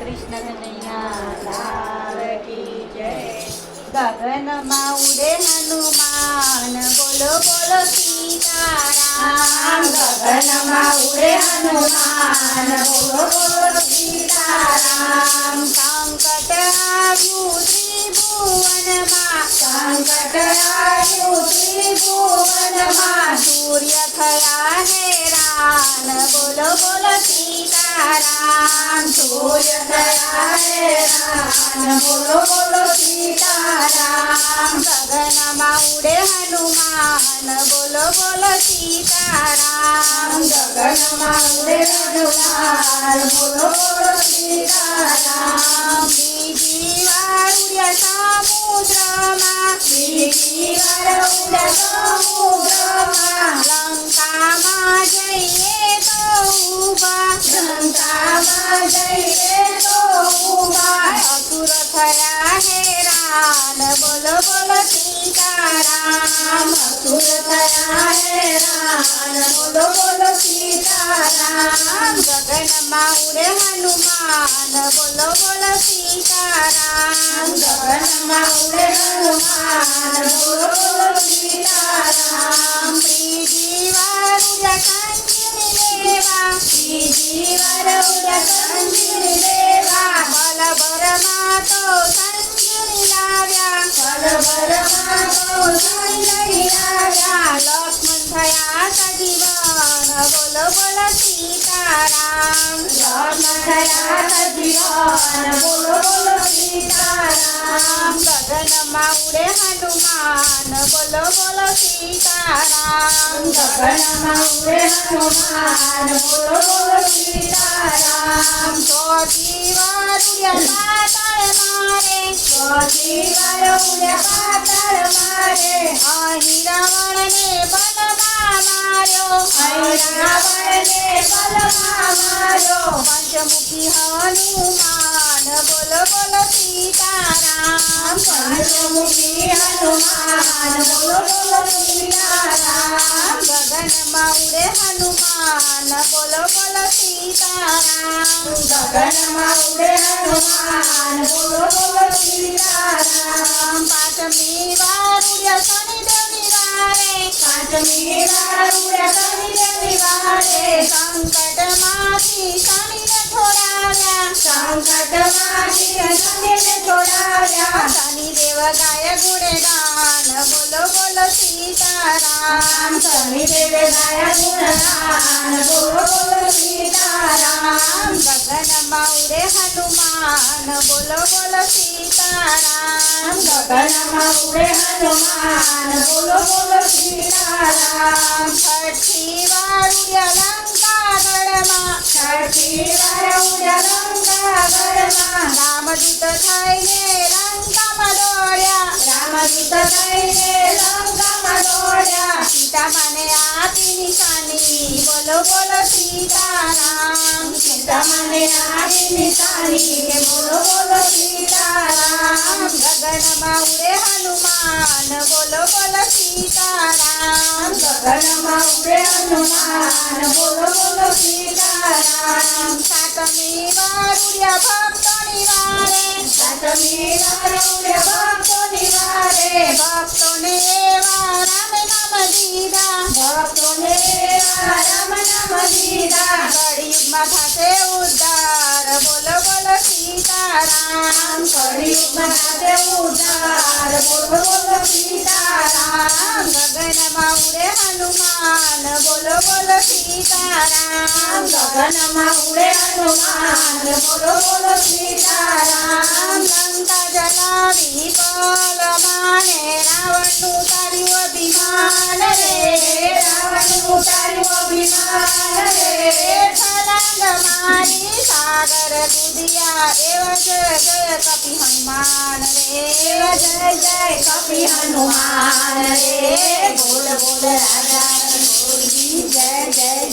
કૃષ્ણ કનૈયા લાલ કી જય. ગગનમાં ઉડે હનુમાન બોલો બોલો સીતારામ. ગગનમાં ઉડે હનુમાન બોલો બોલો સીતારામ. સંકટ આવ્યું ત્રિભુવનમાં, સંકટ આવ્યું ત્રિભુવનમાં, સૂર્ય થયા હેરાન બોલો બોલો સીતારામ. સૂર્ય થયા હેરાન બોલો બોલો સીતારામ. ગગનમાં ઉડે હનુમાન બોલો બોલો સીતારામ. ગગનમાં ઉડે હનુમાન બોલો બોલો સીતારામ. બીજી વાર ઉડ્યા સમુદ્રમાં, બીજી વાર ઉડ્યા સમુદ્રમાં, લંકામાં જઈએ તો ઊભા, લંકામાં જઈએ તો ઊભા, અસુર થયા હેરાન બોલો બોલો સીતારામ. અસુર થયા હેરાન બોલો બોલો સીતારામ. ગગનમાં ઉડે હનુમાન બોલો બોલો સીતારામ. ગગનમાં ઉડે હનુમાન બોલો બોલો સીતારામ. ત્રીજી વાર ઉડ્યા કંચની દેવા, બીજી વાર ઉડ્યા કંચની દેવા, બલભરમાં તો સંજીવની લાવ્યા, પલભરમાં તો સંજય આવ્યા, લક્ષ્મણ થયા સજીવન બોલો બોલો સીતારામ. લક્ષ્મણ થયા સજીવન બોલો બોલો સીતારામ. ગગનમાં ઉડે હનુમાન બોલો બોલો સીતારામ. ગગનમાં ઉડે હનુમાન બોલો બોલો સીતારામ. ચોથી વાર ઉડ્યા પાતાળ મારે, ચોથી વાર ઉડ્યા પાતાળ મારે, અહીં રાવણને બલમાં માર્યો, અહીં રાવણને બલમાં માર્યો, પંચમુખી હનુમાન બોલો બોલો સીતારામ. પંચમુખી હનુમાન બોલો બોલો સીતારામ. ગગનમાં ઉડે હનુમાન બોલો બોલો સીતારામ. ગગનમાં ઉડે હનુમાન બોલો બોલો સીતારામ. પાંચમી વાર ઉડ્યા શનિદેવની વારે, પાંચમી વાર ઉડ્યા શનિદેવની વારે, સંકટમાંથી શનિને છોડાવ્યા, સંકટમાંથી શનિને છોડાવ્યા, શનિદેવ ગાય ગુણગાન બોલો બોલો સીતારામ. શનિદેવે ગાયા ગુણગાન બોલો બોલો સીતારામ. ગગનમાં ઉડે હનુમાન બોલો બોલો સીતારામ. ગગનમાં ઉડે હનુમાન બોલો બોલો સીતારામ. છઠ્ઠી વાર ઉડ્યા લંકાગઢમાં, છઠ્ઠી વાર ઉડ્યા લંકાગઢમાં, રામદૂત થઈને લંકામાં દોડ્યા, રામદૂત થઈને લંકામાં દોડ્યા, સીતામાને આપી નિશાની બોલો બોલો સીતારામ. સીતામાને આપી નિશાની કે બોલો બોલો સીતારામ. ગગનમાં ઉડે હનુમાન બોલો બોલો સીતારામ. ગગનમાં ઉડે હનુમાન બોલો બોલો સીતારામ. સાતમી વાર ઉડ્યા ભક્તોની વારે, સાતમી વાર ઉડ્યા ભક્તોની વારે, ભક્તોને એવા રામ નામ દીધા, ભક્તોને એવા રામ નામ દીધા, કળિયુગમાં થશે ઉદ્ધાર બોલો બોલો સીતારામ. કળિયુગમાં થશે ઉદ્ધાર બોલો બોલો સીતારામ. ગગનમાં ઉડે હનુમાન બોલો બોલો સીતારામ. ગગનમાં ઉડે હનુમાન બોલો બોલો સીતારામ. લંકા જલાવી પલમાને રાવણનું તાર્યું અભિમાન રે, રાવણનું ઉતાર્યું અભિમાન રે, છલાંગ મારી સાગર કૂદ્યા એવા જય જય કપી હનુમાન રે. જય જય કપી હનુમાન રે, બોલ બોલ રાજા રણછોડજી, જય જય